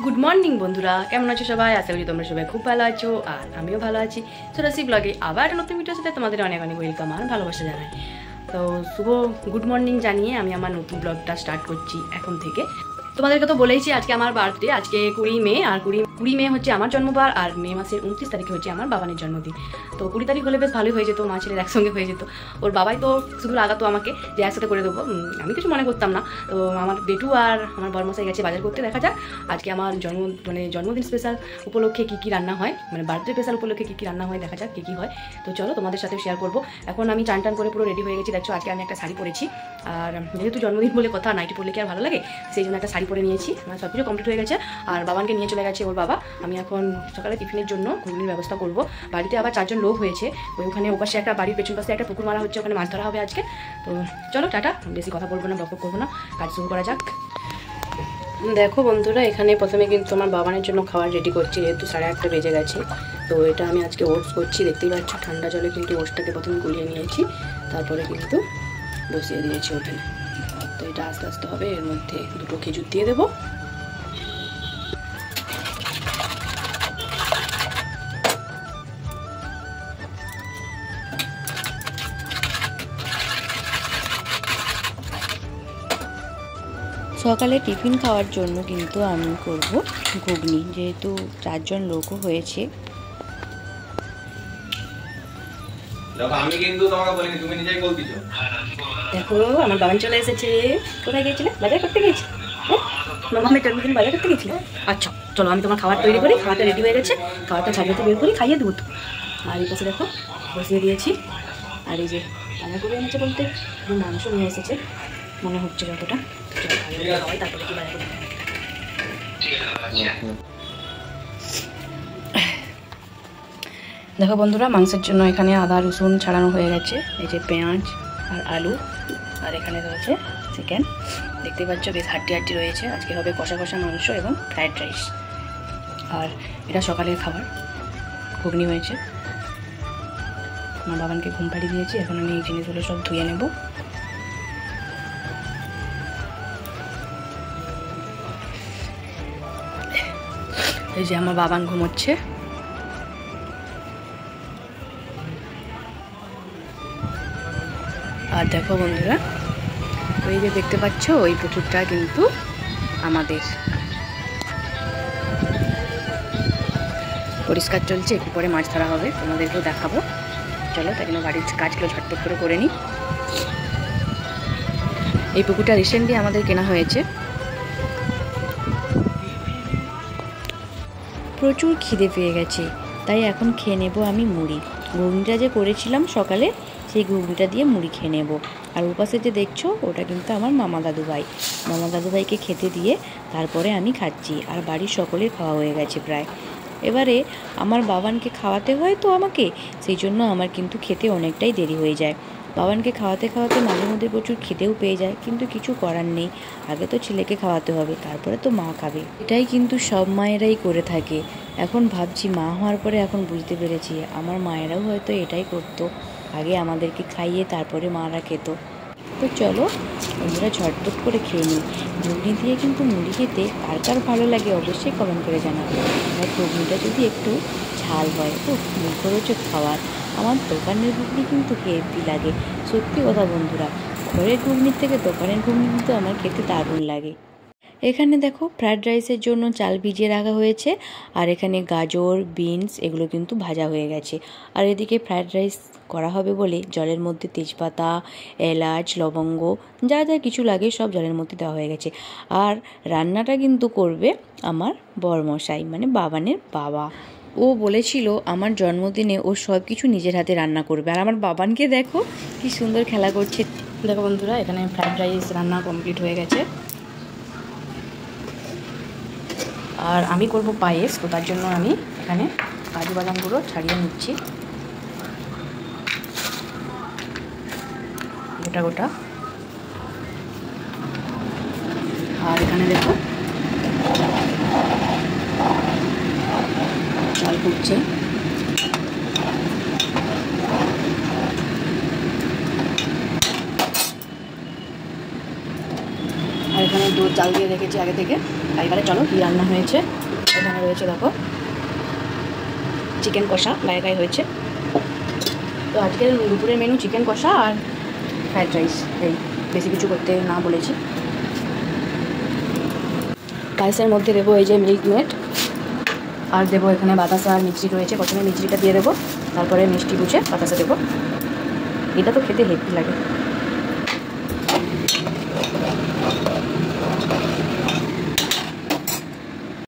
Good morning বন্ধুরা, কেমন আছো সবাই? আশা করি তোমরা সবাই খুব ভালো আছো আর আমিও ভালো আছি। সোরাসি ব্লগে আবার একটা নতুন ভিডিওর সাথে তোমাদের অনেক অনেক ওয়েলকাম আর ভালোবাসা জানাই। তো শুভ গুড মর্নিং জানিয়ে আমি আমার নতুন ব্লগটা স্টার্ট করছি এখন থেকে। তোমাদেরকে তো বলেইছি আজকে আমার বার্থডে, আজকে 20 মে, আর 20 মে হচ্ছে আমার জন্মবার, আর মে মাসের 29 তারিখে হচ্ছে আমার বাবানের জন্মদিন। তো 20 তারিখ হলে বেশ ভালোই হয়ে যেত, মা ছেলের একসঙ্গে হয়ে যেত। ওর বাবাই তো শুধু লাগাতো আমাকে যে একসাথে করে দেবো, আমি কিছু মনে করতাম না। তো আমার বেটু আর আমার বরমশাই গেছে বাজার করতে, দেখা যাক আজকে আমার জন্মদিন স্পেশাল উপলক্ষে কী কী রান্না হয়, মানে বার্থডে স্পেশাল উপলক্ষে কী কী রান্না হয়, দেখা যাক কী কী হয়। তো চলো তোমাদের সাথে শেয়ার করবো। এখন আমি চান টান করে পুরো রেডি হয়ে গেছি, দেখছো আজকে আমি একটা শাড়ি পরেছি। আর যেহেতু জন্মদিন বলে কথা, নাইটি পরলে কি আর ভালো লাগে, সেই জন্য একটা শাড়ি পরে নিয়েছি। আমার সব কিছু কমপ্লিট হয়ে গেছে আর বাবানকে নিয়ে চলে গেছে ওর বাবা। আমি এখন সকালে টিফিনের জন্য ঘুগনির ব্যবস্থা করব। বাড়িতে আবার 4 জন লোক হয়েছে, ওখানে ওপাশে একটা বাড়ির পেছন পাশে একটা পুকুর মারা হচ্ছে, ওখানে মাছ ধরা হবে আজকে। তো চলো টাটা, বেশি কথা বলবো না, বক করবো না, কাজ শুরু করা যাক। দেখো বন্ধুরা, এখানে প্রথমে কিন্তু আমার বাবানের জন্য খাবার রেডি করছি, যেহেতু 8:30 বেজে গেছে। তো এটা আমি আজকে ওটস করছি, দেখতেই পাচ্ছ ঠান্ডা জলে কিন্তু ওটসটাকে প্রথমে গুলিয়ে নিয়েছি, তারপরে কিন্তু বসিয়ে দিয়েছি ওখানে। তো এটা আস্তে আস্তে হবে, এর মধ্যে 2টো খেজুর দিয়ে দেবো। সকালে টিফিন খাওয়ার জন্য কিন্তু আমি করব ঘুগনি, যেহেতু 4 জন লোকও হয়েছে। আমি কিন্তু তোমাকে বলিনি, তুমি নিজেই বলতিছো। দেখো আমার বাবান চলে এসেছে। কোথায় গিয়েছিলে? বাজার করতে গেছি। মামামের জন্মদিন বাজার করতে গেছিলে? আচ্ছা চলো, আমি তোমার খাবার তৈরি করি, খাওয়াটা রেডি হয়ে গেছে, খাওয়াটা ছাড়িয়ে বের করি, খাইয়ে দেবো তো। আর এই পাশে দেখো বসিয়ে দিয়েছি। আর এই যে বাঁধাকপি এনেছে বলতে মাংস নিয়ে এসেছে মনে হচ্ছে যতটা। খাওয়াই তারপরে কি বাজার করতে। দেখো বন্ধুরা, মাংসের জন্য এখানে আদা রসুন ছাড়ানো হয়ে গেছে, এই যে পেঁয়াজ আর আলু, আর এখানে রয়েছে চিকেন, দেখতে পাচ্ছ বেশ হাড্ডি রয়েছে। আজকে হবে কষা কষা মাংস এবং ফ্রাইড রাইস। আর এটা সকালের খাবার, ঘুগনি হয়েছে। আমার বাবানকে ঘুম পাড়িয়ে দিয়েছি, এখন আমি এই জিনিসগুলো সব ধুয়ে নেব। এই যে আমার বাবান ঘুমোচ্ছে। আর দেখো বন্ধুরা, ওই যে দেখতে পাচ্ছ ওই পুকুরটা কিন্তু আমাদের, পরিষ্কার চলছে, একটু পরে মাছ ধরা হবে, তোমাদেরকেও দেখাবো। চলো তাই জন্য বাড়ির কাজগুলো ঝটপট করে নিই। এই পুকুরটা রিসেন্টলি আমাদের কেনা হয়েছে। প্রচুর খিদে পেয়ে গেছে, তাই এখন খেয়ে নেবো আমি মুড়ি। ঘুগনিটা যে করেছিলাম সকালে, সেই ঘুগনিটা দিয়ে মুড়ি খেয়ে নেব। আর ওপাশে যে দেখছো ওটা কিন্তু আমার মামা দাদুভাইকে খেতে দিয়ে তারপরে আমি খাচ্ছি। আর বাড়ির সকলের খাওয়া হয়ে গেছে প্রায়। এবারে আমার বাবানকে খাওয়াতে হয় তো আমাকে, সেই জন্য আমার কিন্তু খেতে অনেকটাই দেরি হয়ে যায়। বাবানকে খাওয়াতে খাওয়াতে মাঝে মধ্যে প্রচুর খিদেও পেয়ে যায়, কিন্তু কিছু করার নেই, আগে তো ছেলেকে খাওয়াতে হবে, তারপরে তো মা খাবে। এটাই কিন্তু সব মায়েরাই করে থাকে। এখন ভাবছি মা হওয়ার পরে এখন বুঝতে পেরেছি আমার মায়েরাও হয়তো এটাই করতো, আগে আমাদেরকে খাইয়ে তারপরে মারা খেত। তো চলো বন্ধুরা ঝটপট করে খেয়ে নিই। ঘুগনি দিয়ে কিন্তু মুড়ি খেতে কার কার ভালো লাগে অবশ্যই কমেন্ট করে জানাবে। আর ঘুগনিটা যদি একটু ঝাল হয় তো মুখরোচক খাবার। আমার দোকানের ঘুগনি কিন্তু হেভি লাগে, সত্যি কথা বন্ধুরা, ঘরের ঘুগনির থেকে দোকানের ঘুগনি কিন্তু আমার খেতে দারুণ লাগে। এখানে দেখো ফ্রায়েড রাইসের জন্য চাল ভিজিয়ে রাখা হয়েছে, আর এখানে গাজর বিনস এগুলো কিন্তু ভাজা হয়ে গেছে। আর এদিকে ফ্রায়েড রাইস করা হবে বলে জলের মধ্যে তেজপাতা, এলাচ, লবঙ্গ যা যা কিছু লাগে সব জলের মধ্যে দেওয়া হয়ে গেছে। আর রান্নাটা কিন্তু করবে আমার বরমশাই, মানে বাবানের বাবা। ও বলেছিল আমার জন্মদিনে ও সব কিছু নিজের হাতে রান্না করবে। আর আমার বাবানকে দেখো কি সুন্দর খেলা করছে। দেখো বন্ধুরা, এখানে ফ্রায়েড রাইস রান্না কমপ্লিট হয়ে গেছে। আর আমি করব পায়েস, তো তার জন্য আমি এখানে কাজু বাদামগুলো ছাড়িয়ে নিচ্ছি গোটা গোটা। আর এখানে দেখো চাল ফুটছে। আর এখানে দুধ জাল দিয়ে রেখেছি আগে থেকে। এবারে চলো কী রান্না হয়েছে। এখানে রয়েছে দেখো চিকেন কষা গায়ে হয়েছে। তো আজকের দুপুরের মেনু চিকেন কষা আর ফ্রাইড রাইস, এই বেশি কিছু করতে না বলেছি। রাইসের মধ্যে দেবো এই যে মিল্ক মেড, আর দেবো এখানে বাতাসা আর মিষ্টি রয়েছে। প্রথমে মিষ্টিটা দিয়ে দেবো, তারপরে মিষ্টি বুঝে বাতাসা দেবো। এটা তো খেতে হেভি লাগে।